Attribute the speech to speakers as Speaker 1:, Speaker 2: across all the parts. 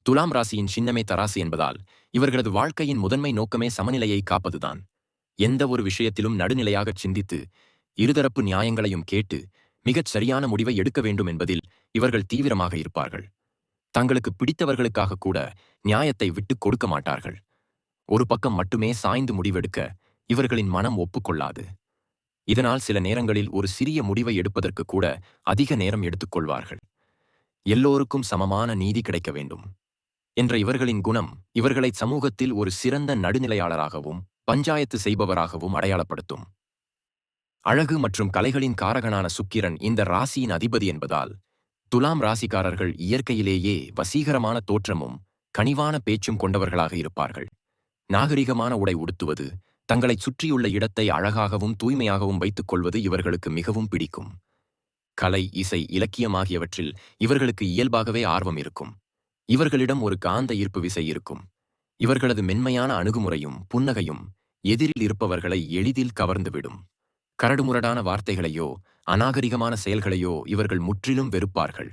Speaker 1: துலாம் ராசியின் சின்னமே தராசு என்பதால் இவர்களது வாழ்க்கையின் முதன்மை நோக்கமே சமநிலையை காப்பதுதான். எந்த ஒரு விஷயத்திலும் நடுநிலையாகச் சிந்தித்து இருதரப்பு நியாயங்களையும் கேட்டு மிகச் சரியான முடிவை எடுக்க வேண்டும் என்பதில் இவர்கள் தீவிரமாக இருப்பார்கள். தங்களுக்கு பிடித்தவர்களுக்காக கூட நியாயத்தை விட்டுக் கொடுக்க மாட்டார்கள். ஒரு பக்கம் மட்டுமே சாய்ந்து முடிவெடுக்க இவர்களின் மனம் ஒப்புக்கொள்ளாது. இதனால் சில நேரங்களில் ஒரு சிறிய முடிவை எடுப்பதற்கு கூட அதிக நேரம் எடுத்துக்கொள்வார்கள். எல்லோருக்கும் சமமான நீதி கிடைக்க வேண்டும் என்ற இவர்களின் குணம் இவர்களை சமூகத்தில் ஒரு சிறந்த நடுநிலையாளராகவும் பஞ்சாயத்து செய்பவராகவும் அடையாளப்படுத்தும். அழகு மற்றும் கலைகளின் காரகனான சுக்கிரன் இந்த ராசியின் அதிபதி என்பதால் துலாம் ராசிக்காரர்கள் இயற்கையிலேயே வசீகரமான தோற்றமும் கனிவான பேச்சும் கொண்டவர்களாக இருப்பார்கள். நாகரிகமான உடை உடுத்துவது, தங்களைச் சுற்றியுள்ள இடத்தை அழகாகவும் தூய்மையாகவும் வைத்துக் கொள்வது இவர்களுக்கு மிகவும் பிடிக்கும். கலை, இசை, இலக்கியம் ஆகியவற்றில் இவர்களுக்கு இயல்பாகவே ஆர்வம் இருக்கும். இவர்களிடம் ஒரு காந்த ஈர்ப்பு விசை இருக்கும். இவர்களது மென்மையான அணுகுமுறையும் புன்னகையும் எதிரில் இருப்பவர்களை எளிதில் கவர்ந்துவிடும். கரடுமுரடான வார்த்தைகளையோ அநாகரிகமான செயல்களையோ இவர்கள் முற்றிலும் வெறுப்பார்கள்.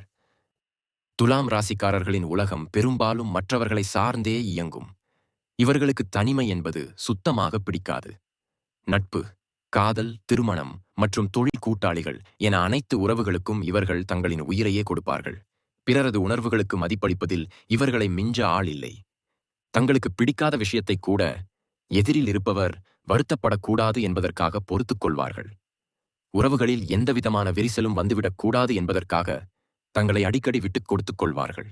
Speaker 1: துலாம் ராசிக்காரர்களின் உலகம் பெரும்பாலும் மற்றவர்களை சார்ந்தே இயங்கும். இவர்களுக்கு தனிமை என்பது சுத்தமாக பிடிக்காது. நட்பு, காதல், திருமணம் மற்றும் தொழில் கூட்டாளிகள் என அனைத்து உறவுகளுக்கும் இவர்கள் தங்களின் உயிரையே கொடுப்பார்கள். பிறரது உணர்வுகளுக்கு மதிப்பளிப்பதில் இவர்களை மிஞ்ச ஆள் இல்லை. தங்களுக்கு பிடிக்காத விஷயத்தை கூட எதிரில் இருப்பவர் வருத்தப்படக்கூடாது என்பதற்காக பொறுத்துக் கொள்வார்கள். உறவுகளில் எந்தவிதமான விரிசலும் வந்துவிடக் கூடாது என்பதற்காக தங்களை அடிக்கடி விட்டுக் கொடுத்துக் கொள்வார்கள்.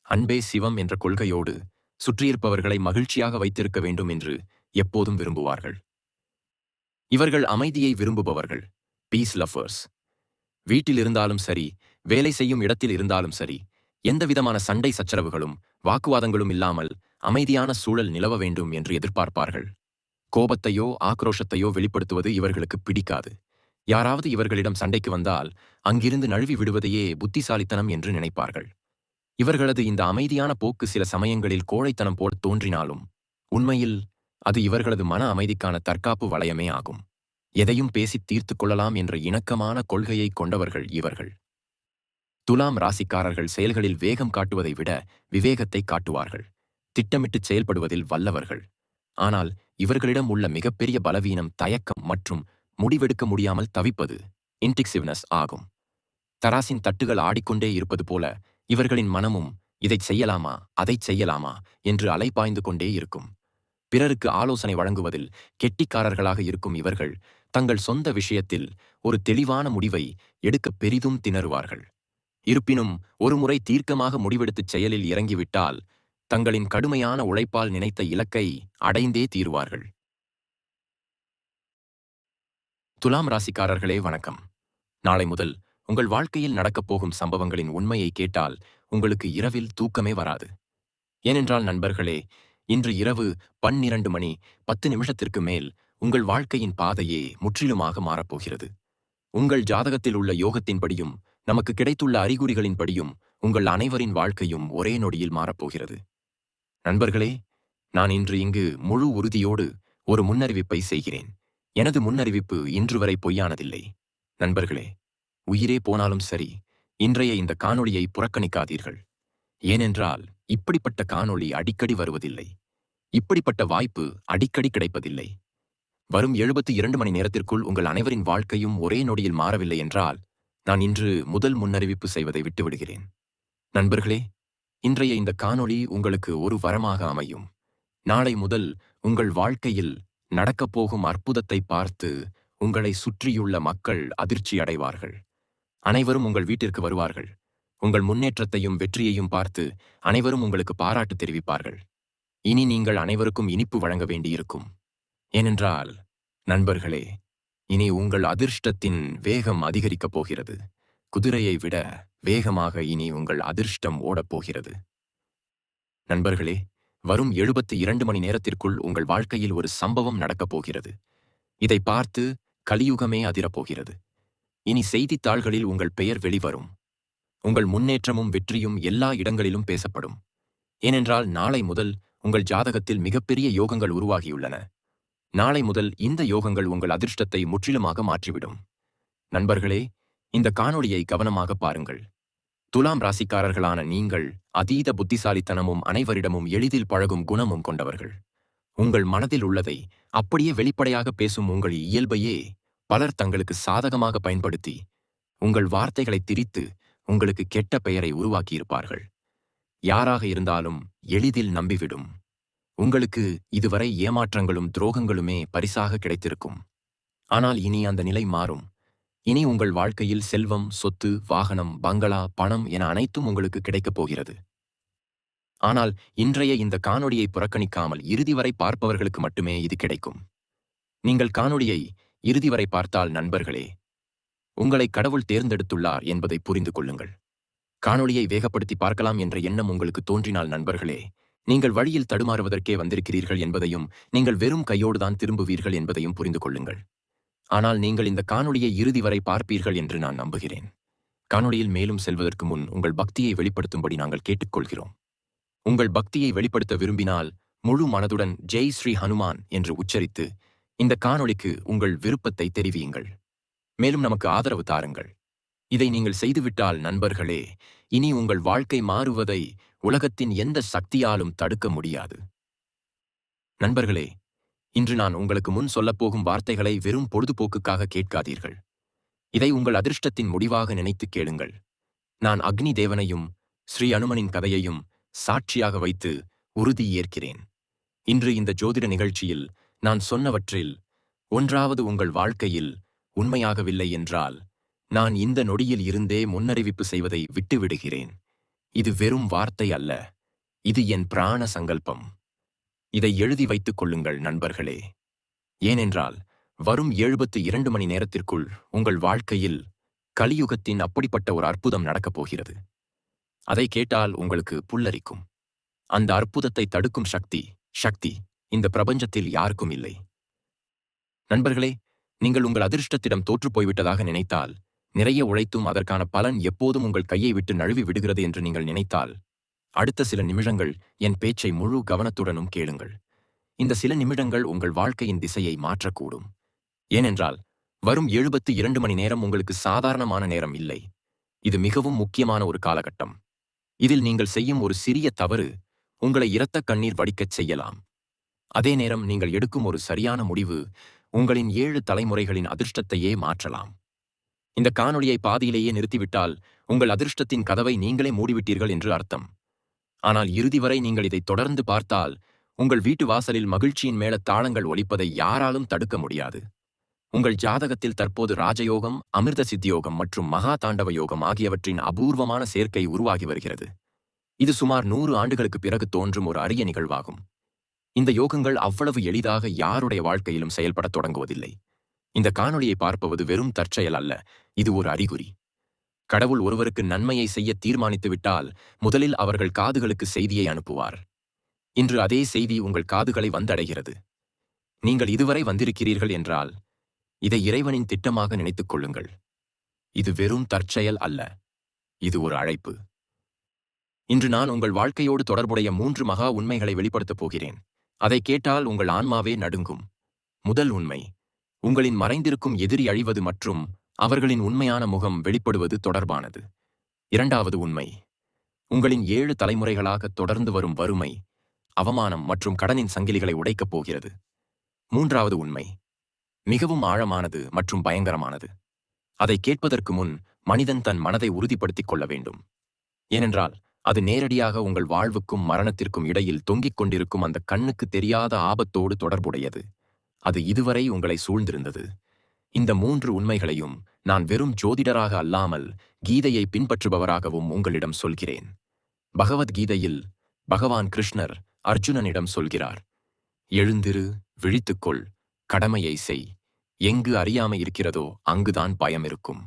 Speaker 1: அன்பே சிவம் என்ற கொள்கையோடு சுற்றியிருப்பவர்களை மகிழ்ச்சியாக வைத்திருக்க வேண்டும் என்று எப்போதும் விரும்புவார்கள். இவர்கள் அமைதியை விரும்புபவர்கள், பீஸ் லவ்வர்ஸ். வீட்டில் இருந்தாலும் சரி, வேலை செய்யும் இடத்தில் இருந்தாலும் சரி, எந்தவிதமான சண்டை சச்சரவுகளும் வாக்குவாதங்களும் இல்லாமல் அமைதியான சூழல் நிலவ வேண்டும் என்று எதிர்பார்ப்பார்கள். கோபத்தையோ ஆக்ரோஷத்தையோ வெளிப்படுத்துவது இவர்களுக்கு பிடிக்காது. யாராவது இவர்களிடம் சண்டைக்கு வந்தால் அங்கிருந்து நழுவி விடுவதையே புத்திசாலித்தனம் என்று நினைப்பார்கள். இவர்களது இந்த அமைதியான போக்கு சில சமயங்களில் கோழைத்தனம் போல் தோன்றினாலும் உண்மையில் அது இவர்களது மன அமைதிக்கான தற்காப்பு வளையமே ஆகும். எதையும் பேசித் தீர்த்து கொள்ளலாம் என்ற இணக்கமான கொள்கையை கொண்டவர்கள் இவர்கள். துலாம் ராசிக்காரர்கள் செயல்களில் வேகம் காட்டுவதை விட விவேகத்தை காட்டுவார்கள். திட்டமிட்டுச் செயல்படுவதில் வல்லவர்கள். ஆனால் இவர்களிடம் உள்ள மிகப்பெரிய பலவீனம் தயக்கம் மற்றும் முடிவெடுக்க முடியாமல் தவிப்பது, இன்டிக்சிவ்னஸ் ஆகும். தராசின் தட்டுகள் ஆடிக்கொண்டே இருப்பது போல இவர்களின் மனமும் இதைச் செய்யலாமா அதைச் செய்யலாமா என்று அலைபாய்ந்து கொண்டே இருக்கும். பிறருக்கு ஆலோசனை வழங்குவதில் கெட்டிக்காரர்களாக இருக்கும் இவர்கள் தங்கள் சொந்த விஷயத்தில் ஒரு தெளிவான முடிவை எடுக்க பெரிதும் திணறுவார்கள். இருப்பினும் ஒருமுறை தீர்க்கமாக முடிவெடுத்துச் செயலில் இறங்கிவிட்டால் தங்களின் கடுமையான உழைப்பால் நினைத்த இலக்கை அடைந்தே தீருவார்கள். துலாம் ராசிக்காரர்களே வணக்கம். நாளை முதல் உங்கள் வாழ்க்கையில் நடக்கப் போகும் சம்பவங்களின் உண்மையை கேட்டால் உங்களுக்கு இரவில் தூக்கமே வராது. ஏனென்றால் நண்பர்களே, இன்று இரவு 12:10 மேல் உங்கள் வாழ்க்கையின் பாதையே முற்றிலுமாக மாறப்போகிறது. உங்கள் ஜாதகத்தில் உள்ள யோகத்தின்படியும் நமக்கு கிடைத்துள்ள அறிகுறிகளின்படியும் உங்கள் அனைவரின் வாழ்க்கையும் ஒரே நொடியில் மாறப்போகிறது. நண்பர்களே, நான் இன்று இங்கு முழு உறுதியோடு ஒரு முன்னறிவிப்பை செய்கிறேன். எனது முன்னறிவிப்பு இன்று வரை பொய்யானதில்லை. நண்பர்களே, உயிரே போனாலும் சரி, இன்றைய இந்த காணொளியை புறக்கணிக்காதீர்கள். ஏனென்றால் இப்படிப்பட்ட காணொளி அடிக்கடி வருவதில்லை. இப்படிப்பட்ட வாய்ப்பு அடிக்கடி கிடைப்பதில்லை. வரும் 72 மணி நேரத்திற்குள் உங்கள் அனைவரின் வாழ்க்கையும் ஒரே நொடியில் மாறவில்லை என்றால் நான் இன்று முதல் முன்னறிவிப்பு செய்வதை விட்டுவிடுகிறேன். நண்பர்களே, இன்றைய இந்த காணொளி உங்களுக்கு ஒரு வரமாக அமையும். நாளை முதல் உங்கள் வாழ்க்கையில் நடக்கப்போகும் அற்புதத்தை பார்த்து உங்களை சுற்றியுள்ள மக்கள் அதிர்ச்சி அடைவார்கள். அனைவரும் உங்கள் வீட்டிற்கு வருவார்கள். உங்கள் முன்னேற்றத்தையும் வெற்றியையும் பார்த்து அனைவரும் உங்களுக்கு பாராட்டு தெரிவிப்பார்கள். இனி நீங்கள் அனைவருக்கும் இனிப்பு வழங்க வேண்டியிருக்கும். ஏனென்றால் நண்பர்களே, இனி உங்கள் அதிர்ஷ்டத்தின் வேகம் அதிகரிக்கப் போகிறது. குதிரையை விட வேகமாக இனி உங்கள் அதிர்ஷ்டம் ஓடப்போகிறது. நண்பர்களே, வரும் 72 மணி நேரத்திற்குள் உங்கள் வாழ்க்கையில் ஒரு சம்பவம் நடக்கப் போகிறது. இதை பார்த்து கலியுகமே அதிரப்போகிறது. இனி செய்தித்தாள்களில் உங்கள் பெயர் வெளிவரும். உங்கள் முன்னேற்றமும் வெற்றியும் எல்லா இடங்களிலும் பேசப்படும். ஏனென்றால் நாளை முதல் உங்கள் ஜாதகத்தில் மிகப்பெரிய யோகங்கள் உருவாகியுள்ளன. நாளை முதல் இந்த யோகங்கள் உங்கள் அதிர்ஷ்டத்தை முற்றிலுமாக மாற்றிவிடும். நண்பர்களே, இந்த காணொளியை கவனமாக பாருங்கள். துலாம் ராசிக்காரர்களான நீங்கள் அதீத புத்திசாலித்தனமும் அனைவரிடமும் எளிதில் பழகும் குணமும் கொண்டவர்கள். உங்கள் மனதில் உள்ளதை அப்படியே வெளிப்படையாக பேசும் உங்கள் இயல்பையே பலர் தங்களுக்கு சாதகமாக பயன்படுத்தி உங்கள் வார்த்தைகளை திரித்து உங்களுக்கு கெட்ட பெயரை உருவாக்கியிருப்பார்கள். யாராக இருந்தாலும் எளிதில் நம்பிவிடும் உங்களுக்கு இதுவரை ஏமாற்றங்களும் துரோகங்களுமே பரிசாக கிடைத்திருக்கும். ஆனால் இனி அந்த நிலை மாறும். இனி உங்கள் வாழ்க்கையில் செல்வம், சொத்து, வாகனம், பங்களா, பணம் என அனைத்தும் உங்களுக்கு கிடைக்கப் போகிறது. ஆனால் இன்றைய இந்த காணொளியை புறக்கணிக்காமல் இறுதி வரை பார்ப்பவர்களுக்கு மட்டுமே இது கிடைக்கும். நீங்கள் காணொளியை இறுதி வரை பார்த்தால் நண்பர்களே, உங்களை கடவுள் தேர்ந்தெடுத்துள்ளார் என்பதை புரிந்து கொள்ளுங்கள். காணொளியை வேகப்படுத்தி பார்க்கலாம் என்ற எண்ணம் உங்களுக்கு தோன்றினால் நண்பர்களே, நீங்கள் வழியில் தடுமாறுவதற்கே வந்திருக்கிறீர்கள் என்பதையும், நீங்கள் வெறும் கையோடுதான் திரும்புவீர்கள் என்பதையும் புரிந்து கொள்ளுங்கள். ஆனால் நீங்கள் இந்த காணொளியை இறுதி வரை பார்ப்பீர்கள் என்று நான் நம்புகிறேன். காணொளியில் மேலும் செல்வதற்கு முன் உங்கள் பக்தியை வெளிப்படுத்தும்படி நாங்கள் கேட்டுக்கொள்கிறோம். உங்கள் பக்தியை வெளிப்படுத்த விரும்பினால் முழு மனதுடன் ஜெய் ஸ்ரீ ஹனுமான் என்று உச்சரித்து இந்த காணொளிக்கு உங்கள் விருப்பத்தை தெரிவியுங்கள். மேலும் நமக்கு ஆதரவு தாருங்கள். இதை நீங்கள் செய்துவிட்டால் நண்பர்களே, இனி உங்கள் வாழ்க்கை மாறுவதை உலகத்தின் எந்த சக்தியாலும் தடுக்க முடியாது. நண்பர்களே, இன்று நான் உங்களுக்கு முன் சொல்லப்போகும் வார்த்தைகளை வெறும் பொழுதுபோக்குக்காக கேட்காதீர்கள். இதை உங்கள் அதிர்ஷ்டத்தின் முடிவாக நினைத்து கேளுங்கள். நான் அக்னி தேவனையும் ஸ்ரீ அனுமனின் கதையையும் சாட்சியாக வைத்து உறுதி ஏற்கிறேன். இன்று இந்த ஜோதிட நிகழ்ச்சியில் நான் சொன்னவற்றில் ஒன்றாவது உங்கள் வாழ்க்கையில் உண்மையாகவில்லை என்றால் நான் இந்த நொடியில் இருந்தே முன்னறிவிப்பு செய்வதை விட்டுவிடுகிறேன். இது வெறும் வார்த்தை அல்ல, இது என் பிராண சங்கல்பம். இதை எழுதி வைத்துக் கொள்ளுங்கள் நண்பர்களே. ஏனென்றால் வரும் 72 மணி நேரத்திற்குள் உங்கள் வாழ்க்கையில் கலியுகத்தின் அப்படிப்பட்ட ஒரு அற்புதம் நடக்கப் போகிறது. அதை கேட்டால் உங்களுக்கு புல்லரிக்கும். அந்த அற்புதத்தை தடுக்கும் சக்தி இந்த பிரபஞ்சத்தில் யாருக்கும் இல்லை. நண்பர்களே, நீங்கள் உங்கள் அதிர்ஷ்டத்திடம் தோற்றுப் போய்விட்டதாக நினைத்தால், நிறைய உழைத்தும் அதற்கான பலன் எப்போதும் உங்கள் கையை விட்டு நழுவி விடுகிறது என்று நீங்கள் நினைத்தால், அடுத்த சில நிமிடங்கள் என் பேச்சை முழு கவனத்துடனும் கேளுங்கள். இந்த சில நிமிடங்கள் உங்கள் வாழ்க்கையின் திசையை மாற்றக்கூடும். ஏனென்றால் வரும் 72 மணி நேரம் உங்களுக்கு சாதாரணமான நேரம் இல்லை. இது மிகவும் முக்கியமான ஒரு காலகட்டம். இதில் நீங்கள் செய்யும் ஒரு சிறிய தவறு உங்களை இரத்த கண்ணீர் வடிக்கச் செய்யலாம். அதே நேரம் நீங்கள் எடுக்கும் ஒரு சரியான முடிவு உங்களின் 7 தலைமுறைகளின் அதிர்ஷ்டத்தையே மாற்றலாம். இந்த காணொளியை பாதியிலேயே நிறுத்திவிட்டால் உங்கள் அதிர்ஷ்டத்தின் கதவை நீங்களே மூடிவிட்டீர்கள் என்று அர்த்தம். ஆனால் இறுதி வரை நீங்கள் இதை தொடர்ந்து பார்த்தால் உங்கள் வீட்டு வாசலில் மகிழ்ச்சியின் மேல தாளங்கள் ஒலிப்பதை யாராலும் தடுக்க முடியாது. உங்கள் ஜாதகத்தில் தற்போது ராஜயோகம், அமிர்த சித்தியோகம் மற்றும் மகா தாண்டவ யோகம் ஆகியவற்றின் அபூர்வமான சேர்க்கை உருவாகி வருகிறது. இது சுமார் 100 ஆண்டுகளுக்கு பிறகு தோன்றும் ஒரு அரிய நிகழ்வாகும். இந்த யோகங்கள் அவ்வளவு எளிதாக யாருடைய வாழ்க்கையிலும் செயல்படத் தொடங்குவதில்லை. இந்த காணொளியை பார்ப்பது வெறும் தற்செயல் அல்ல, இது ஒரு அறிகுறி. கடவுள் ஒருவருக்கு நன்மையை செய்ய தீர்மானித்துவிட்டால் முதலில் அவர்கள் காதுகளுக்கு செய்தியை அனுப்புவார். இன்று அதே செய்தி உங்கள் காதுகளை வந்தடைகிறது. நீங்கள் இதுவரை வந்திருக்கிறீர்கள் என்றால் இதை இறைவனின் திட்டமாக நினைத்துக் கொள்ளுங்கள். இது வெறும் தற்செயல் அல்ல, இது ஒரு அழைப்பு. இன்று நான் உங்கள் வாழ்க்கையோடு தொடர்புடைய 3 மகா உண்மைகளை வெளிப்படுத்தப் போகிறேன். அதை கேட்டால் உங்கள் ஆன்மாவே நடுங்கும். முதல் உண்மை, உங்களின் மறைந்திருக்கும் எதிரி அழிவது மற்றும் அவர்களின் உண்மையான முகம் வெளிப்படுவது தொடர்பானது. இரண்டாவது உண்மை, உங்களின் 7 தலைமுறைகளாக தொடர்ந்து வரும் வறுமை, அவமானம் மற்றும் கடனின் சங்கிலிகளை உடைக்கப் போகிறது. மூன்றாவது உண்மை மிகவும் ஆழமானது மற்றும் பயங்கரமானது. அதை கேட்பதற்கு முன் மனிதன் தன் மனதை உறுதிப்படுத்திக் கொள்ள வேண்டும். ஏனென்றால் அது நேரடியாக உங்கள் வாழ்வுக்கும் மரணத்திற்கும் இடையில் தொங்கிக் கொண்டிருக்கும் அந்த கண்ணுக்கு தெரியாத ஆபத்தோடு தொடர்புடையது. அது இதுவரை உங்களை சூழ்ந்திருந்தது. இந்த 3 உண்மைகளையும் நான் வெறும் ஜோதிடராக அல்லாமல் கீதையை பின்பற்றுபவராகவும் உங்களிடம் சொல்கிறேன். பகவத்கீதையில் பகவான் கிருஷ்ணர் அர்ஜுனனிடம் சொல்கிறார், எழுந்திரு, விழித்துக்கொள், கடமையை செய், எங்கு அறியாமை இருக்கிறதோ அங்குதான் பயம் இருக்கும்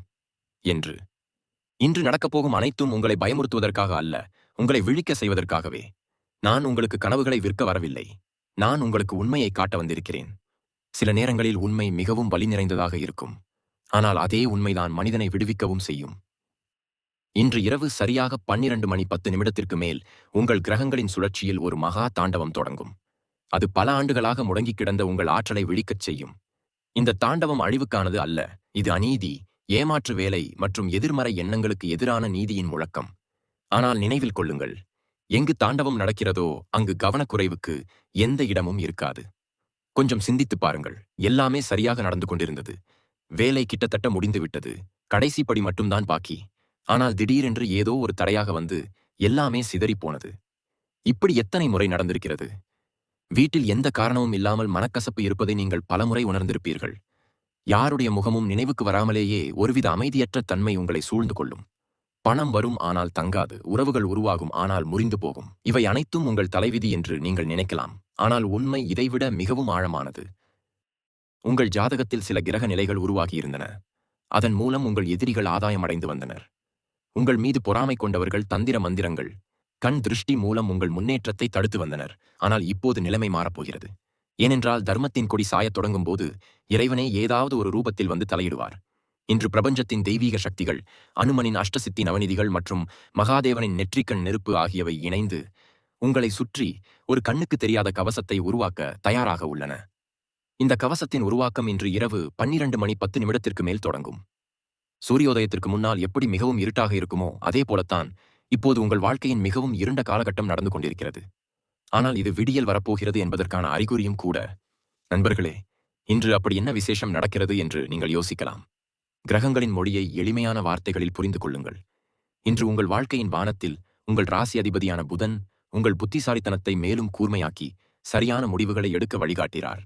Speaker 1: என்று. இன்று நடக்கப்போகும் அனைத்தும் உங்களை பயமுறுத்துவதற்காக அல்ல, உங்களை விழிக்க செய்வதற்காகவே. நான் உங்களுக்கு கனவுகளை விற்க வரவில்லை, நான் உங்களுக்கு உண்மையை காட்ட வந்திருக்கிறேன். சில நேரங்களில் உண்மை மிகவும் வலி நிறைந்ததாக இருக்கும், ஆனால் அதே உண்மைதான் மனிதனை விடுவிக்கவும் செய்யும். இன்று இரவு சரியாக 12:10 மேல் உங்கள் கிரகங்களின் சுழற்சியில் ஒரு மகா தாண்டவம் தொடங்கும். அது பல ஆண்டுகளாக முடங்கிக் கிடந்த உங்கள் ஆற்றலை விழிக்கச் செய்யும். இந்த தாண்டவம் அழிவுக்கானது அல்ல, இது அநீதி, ஏமாற்று வேலை மற்றும் எதிர்மறை எண்ணங்களுக்கு எதிரான நீதியின் முழக்கம். ஆனால் நினைவில் கொள்ளுங்கள், எங்கு தாண்டவம் நடக்கிறதோ அங்கு கவனக்குறைவுக்கு எந்த இடமும் இருக்காது. கொஞ்சம் சிந்தித்துப் பாருங்கள். எல்லாமே சரியாக நடந்து கொண்டிருந்தது. வேலை கிட்டத்தட்ட முடிந்துவிட்டது. கடைசி படி மட்டும்தான் பாக்கி. ஆனால் திடீரென்று ஏதோ ஒரு தடையாக வந்து எல்லாமே சிதறிப்போனது. இப்படி எத்தனை முறை நடந்திருக்கிறது? வீட்டில் எந்த காரணமும் இல்லாமல் மனக்கசப்பு இருப்பதை நீங்கள் பலமுறை உணர்ந்திருப்பீர்கள். யாருடைய முகமும் நினைவுக்கு வராமலேயே ஒருவித அமைதியற்ற தன்மை உங்களை சூழ்ந்து கொள்ளும். பணம் வரும் ஆனால் தங்காது. உறவுகள் உருவாகும் ஆனால் முறிந்து போகும். இவை அனைத்தும் உங்கள் தலைவிதி என்று நீங்கள் நினைக்கலாம். ஆனால் உண்மை இதைவிட மிகவும் ஆழமானது. உங்கள் ஜாதகத்தில் சில கிரக நிலைகள் உருவாகியிருந்தன. அதன் மூலம் உங்கள் எதிரிகள் ஆதாயம் அடைந்து வந்தனர். உங்கள் மீது பொறாமை கொண்டவர்கள் தந்திர மந்திரங்கள், கண் திருஷ்டி மூலம் உங்கள் முன்னேற்றத்தை தடுத்து வந்தனர். ஆனால் இப்போது நிலைமை மாறப்போகிறது. ஏனென்றால் தர்மத்தின் கொடி சாயத் தொடங்கும் போது இறைவனே ஏதாவது ஒரு ரூபத்தில் வந்து தலையிடுவார். இன்று பிரபஞ்சத்தின் தெய்வீக சக்திகள், அனுமனின் அஷ்டசித்தி நவநிதிகள் மற்றும் மகாதேவனின் நெற்றிக்கண் நெருப்பு ஆகியவை இணைந்து உங்களை சுற்றி ஒரு கண்ணுக்கு தெரியாத கவசத்தை உருவாக்க தயாராக உள்ளன. இந்த கவசத்தின் உருவாக்கம் இன்று இரவு 12:10 மேல் தொடங்கும். சூரியோதயத்திற்கு முன்னால் எப்படி மிகவும் இருட்டாக இருக்குமோ அதே போலத்தான் இப்போது உங்கள் வாழ்க்கையின் மிகவும் இருண்ட காலகட்டம் நடந்து கொண்டிருக்கிறது. ஆனால் இது விடியல் வரப்போகிறது என்பதற்கான அறிகுறியும் கூட. நண்பர்களே, இன்று அப்படி என்ன விசேஷம் நடக்கிறது என்று நீங்கள் யோசிக்கலாம். கிரகங்களின் மொழியை எளிமையான வார்த்தைகளில் புரிந்து கொள்ளுங்கள். இன்று உங்கள் வாழ்க்கையின் வானத்தில் உங்கள் ராசி அதிபதியான புதன் உங்கள் புத்திசாலித்தனத்தை மேலும் கூர்மையாக்கி சரியான முடிவுகளை எடுக்க வழிகாட்டுகிறார்.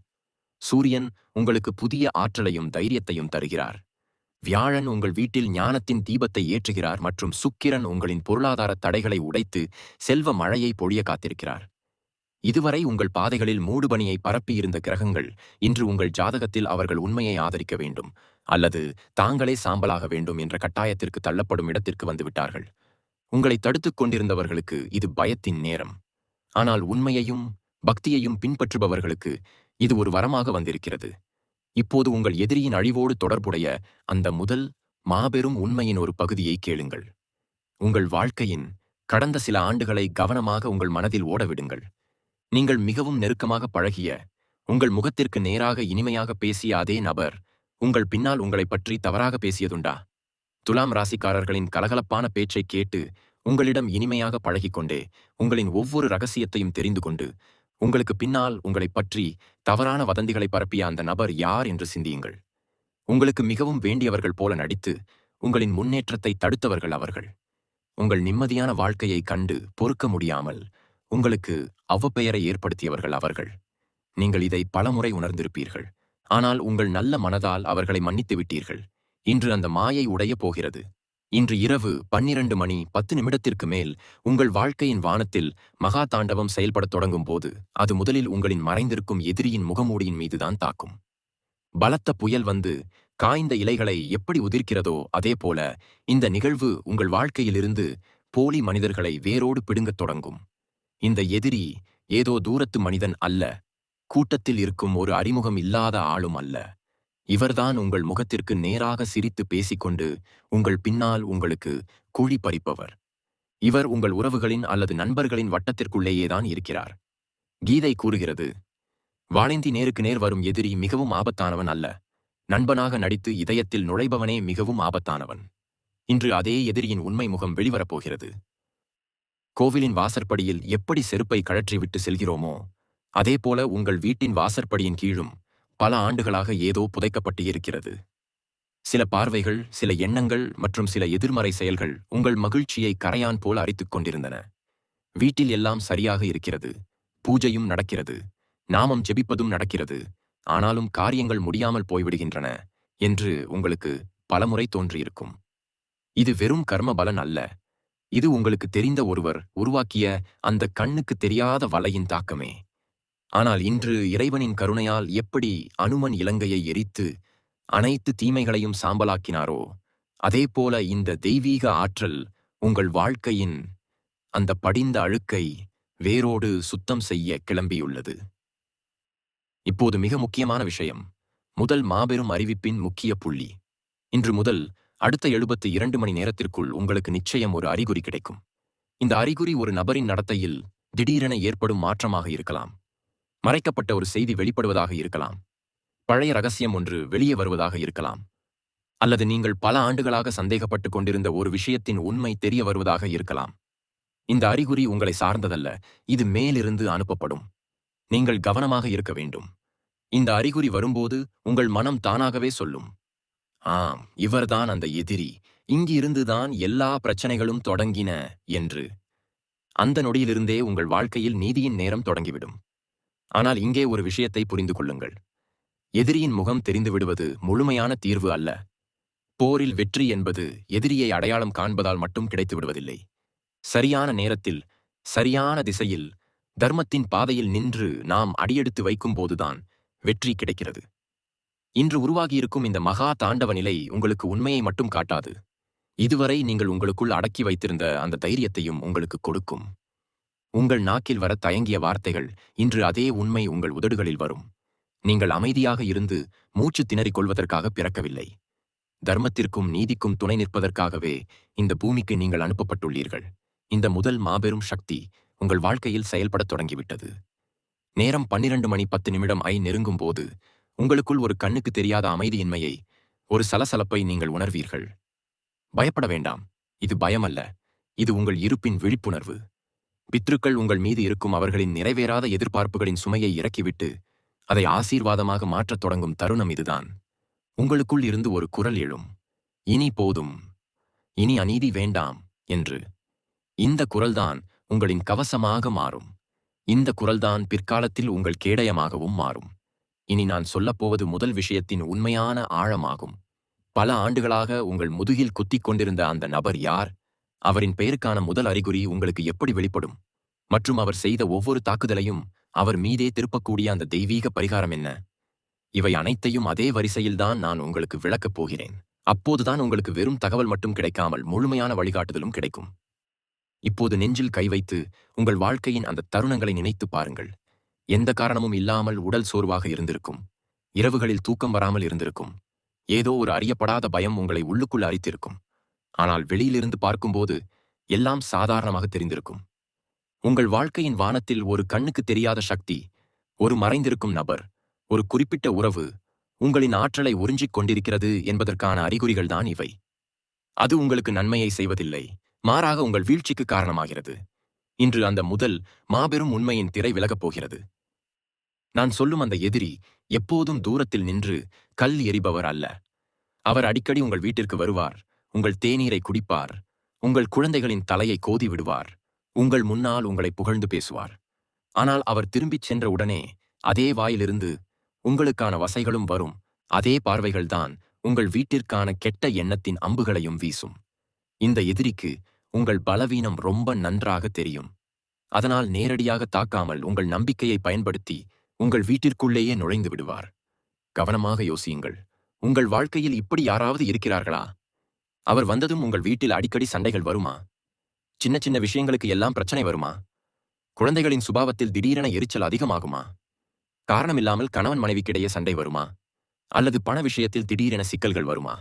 Speaker 1: சூரியன் உங்களுக்கு புதிய ஆற்றலையும் தைரியத்தையும் தருகிறார். வியாழன் உங்கள் வீட்டில் ஞானத்தின் தீபத்தை ஏற்றுகிறார் மற்றும் சுக்கிரன் உங்களின் பொருளாதார தடைகளை உடைத்து செல்வ மழையை பொழிய காத்திருக்கிறார். இதுவரை உங்கள் பாதைகளில் மூடுபனியை பரப்பியிருந்த கிரகங்கள் இன்று உங்கள் ஜாதகத்தில் அவர்கள் உண்மையை ஆதரிக்க வேண்டும் அல்லது தாங்களே சாம்பலாக வேண்டும் என்ற கட்டாயத்திற்கு தள்ளப்படும் இடத்திற்கு வந்துவிட்டார்கள். உங்களை தடுத்துக் கொண்டிருந்தவர்களுக்கு இது பயத்தின் நேரம். ஆனால் உண்மையையும் பக்தியையும் பின்பற்றுபவர்களுக்கு இது ஒரு வரமாக வந்திருக்கிறது. இப்போது உங்கள் எதிரியின் அழிவோடு தொடர்புடைய அந்த முதல் மாபெரும் உண்மையின் ஒரு பகுதியை கேளுங்கள். உங்கள் வாழ்க்கையின் கடந்த சில ஆண்டுகளை கவனமாக உங்கள் மனதில் ஓடவிடுங்கள். நீங்கள் மிகவும் நெருக்கமாக பழகிய, உங்கள் முகத்திற்கு நேராக இனிமையாக பேசிய அதே நபர் உங்கள் பின்னால் உங்களைப் பற்றி தவறாக பேசியதுண்டா? துலாம் ராசிக்காரர்களின் கலகலப்பான பேச்சைக் கேட்டு உங்களிடம் இனிமையாக பழகிக்கொண்டே உங்களின் ஒவ்வொரு ரகசியத்தையும் தெரிந்து கொண்டு உங்களுக்கு பின்னால் உங்களைப் பற்றி தவறான வதந்திகளை பரப்பிய அந்த நபர் யார் என்று சிந்தியுங்கள். உங்களுக்கு மிகவும் வேண்டியவர்கள் போல நடித்து உங்களின் முன்னேற்றத்தை தடுத்தவர்கள் அவர்கள். உங்கள் நிம்மதியான வாழ்க்கையை கண்டு பொறுக்க முடியாமல் உங்களுக்கு அவப்பெயரை ஏற்படுத்தியவர்கள் அவர்கள். நீங்கள் இதை பலமுறை உணர்ந்திருப்பீர்கள். ஆனால் உங்கள் நல்ல மனதால் அவர்களை மன்னித்து விட்டீர்கள். இன்று அந்த மாயை உடையப் போகிறது. இன்று இரவு 12:10 மேல் உங்கள் வாழ்க்கையின் வானத்தில் மகா தாண்டவம் செயல்படத் தொடங்கும் போது அது முதலில் உங்களின் மறைந்திருக்கும் எதிரியின் முகமூடியின் மீதுதான் தாக்கும். பலத்த புயல் வந்து காய்ந்த இலைகளை எப்படி உதிர்க்கிறதோ அதேபோல இந்த நிகழ்வு உங்கள் வாழ்க்கையிலிருந்து போலி மனிதர்களை வேரோடு பிடுங்கத் தொடங்கும். இந்த எதிரி ஏதோ தூரத்து மனிதன் அல்ல, கூட்டத்தில் இருக்கும் ஒரு அறிமுகம் இல்லாத ஆளும் அல்ல. இவர்தான் உங்கள் முகத்திற்கு நேராக சிரித்து பேசிக்கொண்டு உங்கள் பின்னால் உங்களுக்கு குழி பறிப்பவர். இவர் உங்கள் உறவுகளின் அல்லது நண்பர்களின் வட்டத்திற்குள்ளேயேதான் இருக்கிறார். கீதை கூறுகிறது, வாளேந்தி நேருக்கு நேர் வரும் எதிரி மிகவும் ஆபத்தானவன் அல்ல, நண்பனாக நடித்து இதயத்தில் நுழைபவனே மிகவும் ஆபத்தானவன். இன்று அதே எதிரியின் உண்மை முகம் வெளிவரப்போகிறது. கோவிலின் வாசற்படியில் எப்படி செருப்பை கழற்றிவிட்டு செல்கிறோமோ அதேபோல உங்கள் வீட்டின் வாசற்படியின் கீழும் பல ஆண்டுகளாக ஏதோ புதைக்கப்பட்டு இருக்கிறது. சில பார்வைகள், சில எண்ணங்கள் மற்றும் சில எதிர்மறை செயல்கள் உங்கள் மகிழ்ச்சியை கரையான் போல அரித்துக் கொண்டிருந்தன. வீட்டில் எல்லாம் சரியாக இருக்கிறது, பூஜையும் நடக்கிறது, நாமம் ஜெபிப்பதும் நடக்கிறது, ஆனாலும் காரியங்கள் முடியாமல் போய்விடுகின்றன என்று உங்களுக்கு பலமுறை தோன்றியிருக்கும். இது வெறும் கர்ம பலன் அல்ல. இது உங்களுக்கு தெரிந்த ஒருவர் உருவாக்கிய அந்த கண்ணுக்கு தெரியாத வலையின் தாக்கமே. ஆனால் இன்று இறைவனின் கருணையால் எப்படி அனுமன் இலங்கையை எரித்து அனைத்து தீமைகளையும் சாம்பலாக்கினாரோ அதேபோல இந்த தெய்வீக ஆற்றல் உங்கள் வாழ்க்கையின் அந்த படிந்த அழுக்கை வேரோடு சுத்தம் செய்ய கிளம்பியுள்ளது. இப்போது மிக முக்கியமான விஷயம், முதல் மாபெரும் அறிவிப்பின் முக்கிய புள்ளி. இன்று முதல் அடுத்த 72 மணி நேரத்திற்குள் உங்களுக்கு நிச்சயம் ஒரு அறிகுறி கிடைக்கும். இந்த அறிகுறி ஒரு நபரின் நடத்தையில் திடீரென ஏற்படும் மாற்றமாக இருக்கலாம். மறைக்கப்பட்ட ஒரு செய்தி வெளிப்படுவதாக இருக்கலாம். பழைய ரகசியம் ஒன்று வெளியே வருவதாக இருக்கலாம். அல்லது நீங்கள் பல ஆண்டுகளாக சந்தேகப்பட்டுக் கொண்டிருந்த ஒரு விஷயத்தின் உண்மை தெரிய வருவதாக இருக்கலாம். இந்த அறிகுறி உங்களை சார்ந்ததல்ல, இது மேலிருந்து அனுப்பப்படும். நீங்கள் கவனமாக இருக்க வேண்டும். இந்த அறிகுறி வரும்போது உங்கள் மனம் தானாகவே சொல்லும், ஆம், இவர்தான் அந்த எதிரி, இங்கிருந்துதான் எல்லா பிரச்சனைகளும் தொடங்கின என்று. அந்த நொடியிலிருந்தே உங்கள் வாழ்க்கையில் நீதியின் நேரம் தொடங்கிவிடும். ஆனால் இங்கே ஒரு விஷயத்தை புரிந்து கொள்ளுங்கள். எதிரியின் முகம் தெரிந்து விடுவது முழுமையான தீர்வு அல்ல. போரில் வெற்றி என்பது எதிரியை அடையாளம் காண்பதால் மட்டும் கிடைத்து விடுவதில்லை. சரியான நேரத்தில், சரியான திசையில், தர்மத்தின் பாதையில் நின்று நாம் அடியெடுத்து வைக்கும்போதுதான் வெற்றி கிடைக்கிறது. இன்று உருவாகியிருக்கும் இந்த மகா தாண்டவ நிலை உங்களுக்கு உண்மையை மட்டும் காட்டாது. இதுவரை நீங்கள் உங்களுக்குள் அடக்கி வைத்திருந்த அந்த தைரியத்தையும் உங்களுக்கு கொடுக்கும். உங்கள் நாக்கில் வர தயங்கிய வார்த்தைகள் இன்று அதே உண்மை உங்கள் உதடுகளில் வரும். நீங்கள் அமைதியாக இருந்து மூச்சு திணறிக் கொள்வதற்காக பிறக்கவில்லை. தர்மத்திற்கும் நீதிக்கும் துணை நிற்பதற்காகவே இந்த பூமிக்கு நீங்கள் அனுப்பப்பட்டுள்ளீர்கள். இந்த முதல் மாபெரும் சக்தி உங்கள் வாழ்க்கையில் செயல்படத் தொடங்கிவிட்டது. நேரம் 12:10 நெருங்கும் போது உங்களுக்குள் ஒரு கண்ணுக்கு தெரியாத அமைதியின்மையை, ஒரு சலசலப்பை நீங்கள் உணர்வீர்கள். பயப்பட வேண்டாம். இது பயமல்ல. இது உங்கள் இருப்பின் விழிப்புணர்வு. பித்ருக்கள் உங்கள் மீது இருக்கும் அவர்களின் நிறைவேறாத எதிர்பார்ப்புகளின் சுமையை இறக்கிவிட்டு அதை ஆசீர்வாதமாக மாற்றத் தொடங்கும் தருணம் இதுதான். உங்களுக்குள் இருந்து ஒரு குரல் எழும், இனி போதும், இனி அநீதி வேண்டாம் என்று. இந்த குரல்தான் உங்களின் கவசமாக மாறும். இந்த குரல்தான் பிற்காலத்தில் உங்கள் கேடயமாகவும் மாறும். இனி நான் சொல்லப்போவது முதல் விஷயத்தின் உண்மையான ஆழமாகும். பல ஆண்டுகளாக உங்கள் முதுகில் குத்திக் கொண்டிருந்த அந்த நபர் யார்? அவரின் பெயருக்கான முதல் அறிகுறி உங்களுக்கு எப்படி வெளிப்படும்? மற்றும் அவர் செய்த ஒவ்வொரு தாக்குதலையும் அவர் மீதே திருப்பக்கூடிய அந்த தெய்வீக பரிகாரம் என்ன? இவை அனைத்தையும் அதே வரிசையில்தான் நான் உங்களுக்கு விளக்கப் போகிறேன். அப்போதுதான் உங்களுக்கு வெறும் தகவல் மட்டும் கிடைக்காமல் முழுமையான வழிகாட்டுதலும் கிடைக்கும். இப்போது நெஞ்சில் கை வைத்து உங்கள் வாழ்க்கையின் அந்த தருணங்களை நினைத்து பாருங்கள். எந்த காரணமும் இல்லாமல் உடல் சோர்வாக இருந்திருக்கும். இரவுகளில் தூக்கம் வராமல் இருந்திருக்கும். ஏதோ ஒரு அறியப்படாத பயம் உங்களை உள்ளுக்குள் அரித்திருக்கும். ஆனால் வெளியிலிருந்து பார்க்கும்போது எல்லாம் சாதாரணமாக தெரிந்திருக்கும். உங்கள் வாழ்க்கையின் வானத்தில் ஒரு கண்ணுக்கு தெரியாத சக்தி, ஒரு மறைந்திருக்கும் நபர், ஒரு குறிப்பிட்ட உறவு உங்களின் ஆற்றலை உறிஞ்சிக் கொண்டிருக்கிறது என்பதற்கான அறிகுறிகள்தான் இவை. அது உங்களுக்கு நன்மையை செய்வதில்லை, மாறாக உங்கள் வீழ்ச்சிக்கு காரணமாகிறது. இன்று அந்த முதல் மாபெரும் உண்மையின் திரை விலகப் போகிறது. நான் சொல்லும் அந்த எதிரி எப்போதும் தூரத்தில் நின்று கல் எறிபவர் அல்ல. அவர் அடிக்கடி உங்கள் வீட்டிற்கு வருவார், உங்கள் தேநீரை குடிப்பார், உங்கள் குழந்தைகளின் தலையை கோதி விடுவார், உங்கள் முன்னால் உங்களை புகழ்ந்து பேசுவார். ஆனால் அவர் திரும்பிச் சென்ற உடனே அதே வாயிலிருந்து உங்களுக்கான வசைகளும் வரும். அதே பார்வைகள்தான் உங்கள் வீட்டிற்கான கெட்ட எண்ணத்தின் அம்புகளையும் வீசும். இந்த எதிரிக்கு உங்கள் பலவீனம் ரொம்ப நன்றாக தெரியும். அதனால் நேரடியாக தாக்காமல் உங்கள் நம்பிக்கையை பயன்படுத்தி உங்கள் வீட்டிற்குள்ளேயே நுழைந்து விடுவார். கவனமாக யோசியுங்கள். உங்கள் வாழ்க்கையில் இப்படி யாராவது இருக்கிறார்களா? அவர் வந்ததும் உங்கள் வீட்டில் அடிக்கடி சண்டைகள் வருமா? சின்ன சின்ன விஷயங்களுக்கு எல்லாம் பிரச்சனை வருமா? குழந்தைகளின் சுபாவத்தில் திடீரென எரிச்சல் அதிகமாகுமா? காரணமில்லாமல் கணவன் மனைவிக்கிடையே சண்டை வருமா? அல்லது பண விஷயத்தில் திடீரென சிக்கல்கள் வருமா?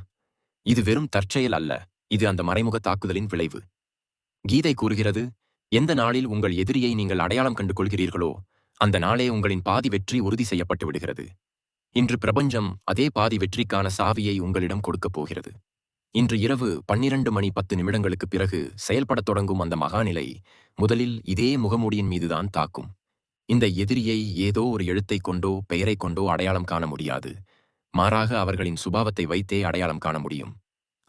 Speaker 1: இது வெறும் தற்செயல் அல்ல, இது அந்த மறைமுக தாக்குதலின் விளைவு. கீதை கூறுகிறது, எந்த நாளில் உங்கள் எதிரியை நீங்கள் அடையாளம் கண்டு கொள்கிறீர்களோ அந்த நாளே உங்களின் பாதி வெற்றி உறுதி செய்யப்பட்டு விடுகிறது. இன்று பிரபஞ்சம் அதே பாதி வெற்றிக்கான சாவியை உங்களிடம் கொடுக்கப் போகிறது. இன்று இரவு 12:10 பிறகு செயல்படத் தொடங்கும் அந்த மகாநிலை முதலில் இதே முகமூடியின் மீதுதான் தாக்கும். இந்த எதிரியை ஏதோ ஒரு எழுத்தைக் கொண்டோ பெயரைக் கொண்டோ அடையாளம் காண முடியாது. மாறாக அவர்களின் சுபாவத்தை வைத்தே அடையாளம் காண முடியும்.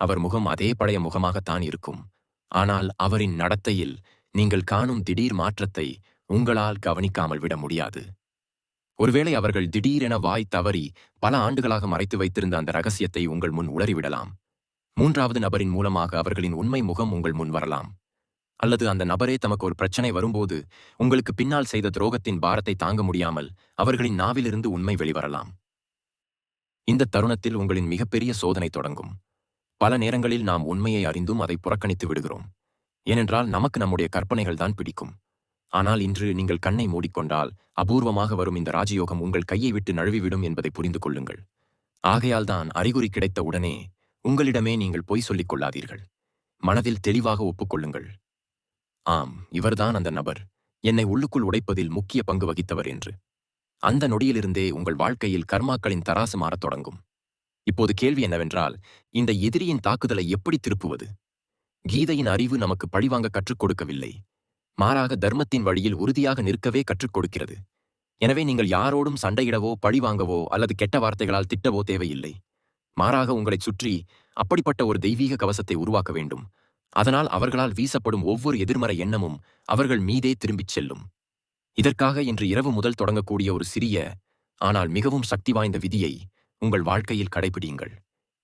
Speaker 1: அவர் முகம் அதே பழைய முகமாகத்தான் இருக்கும். ஆனால் அவரின் நடத்தையில் நீங்கள் காணும் திடீர் மாற்றத்தை உங்களால் கவனிக்காமல் விட முடியாது. ஒருவேளை அவர்கள் திடீரென வாய் தவறி பல ஆண்டுகளாக மறைத்து வைத்திருந்த அந்த ரகசியத்தை உங்கள் முன் உளறிவிடலாம். மூன்றாவது நபரின் மூலமாக அவர்களின் உண்மை முகம் உங்கள் முன் வரலாம். அல்லது அந்த நபரே தமக்கு ஒரு பிரச்சனை வரும்போது உங்களுக்கு பின்னால் செய்த துரோகத்தின் பாரத்தை தாங்க முடியாமல் அவர்களின் நாவிலிருந்து உண்மை வெளிவரலாம். இந்த தருணத்தில் உங்களின் மிகப்பெரிய சோதனை தொடங்கும். பல நேரங்களில் நாம் உண்மையை அறிந்தும் அதை புறக்கணித்து விடுகிறோம். ஏனென்றால் நமக்கு நம்முடைய கற்பனைகள் தான் பிடிக்கும். ஆனால் இன்று நீங்கள் கண்ணை மூடிக்கொண்டால் அபூர்வமாக வரும் இந்த ராஜயோகம் உங்கள் கையை விட்டு நழுவிவிடும் என்பதை புரிந்து கொள்ளுங்கள். ஆகையால்தான் அறிகுறி கிடைத்த உடனே உங்களிடமே நீங்கள் பொய் சொல்லிக் கொள்ளாதீர்கள். மனதில் தெளிவாக ஒப்புக்கொள்ளுங்கள். ஆம், இவர்தான் அந்த நபர், என்னை உள்ளுக்குள் உடைப்பதில் முக்கிய பங்கு வகித்தவர் என்று. அந்த நொடியிலிருந்தே உங்கள் வாழ்க்கையில் கர்மாக்களின் தராசு மாறத் தொடங்கும். இப்போது கேள்வி என்னவென்றால், இந்த எதிரியின் தாக்குதலை எப்படி திருப்புவது? கீதையின் அறிவு நமக்கு பழிவாங்க கற்றுக் கொடுக்கவில்லை. மாறாக தர்மத்தின் வழியில் உறுதியாக நிற்கவே கற்றுக் கொடுக்கிறது. எனவே நீங்கள் யாரோடும் சண்டையிடவோ, பழிவாங்கவோ அல்லது கெட்ட வார்த்தைகளால் திட்டவோ தேவையில்லை. மாறாக உங்களைச் சுற்றி அப்படிப்பட்ட ஒரு தெய்வீக கவசத்தை உருவாக்க வேண்டும். அதனால் அவர்களால் வீசப்படும் ஒவ்வொரு எதிர்மறை எண்ணமும் அவர்கள் மீதே திரும்பிச் செல்லும். இதற்காக இன்று இரவு முதல் தொடங்கக்கூடிய ஒரு சிறிய, ஆனால் மிகவும் சக்தி வாய்ந்த விதியை உங்கள் வாழ்க்கையில் கடைபிடியுங்கள்.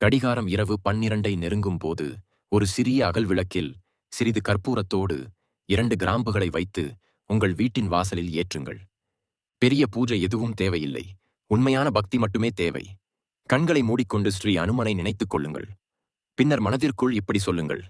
Speaker 1: கடிகாரம் இரவு 12ஐ நெருங்கும் போது ஒரு சிறிய அகல் விளக்கில் சிறிது கற்பூரத்தோடு 2 கிராம்புகளை வைத்து உங்கள் வீட்டின் வாசலில் ஏற்றுங்கள். பெரிய பூஜை எதுவும் தேவையில்லை. உண்மையான பக்தி மட்டுமே தேவை. கண்களை மூடிக்கொண்டு ஸ்ரீ அனுமனை நினைத்துக் கொள்ளுங்கள். பின்னர் மனதிற்குள் இப்படி சொல்லுங்கள்: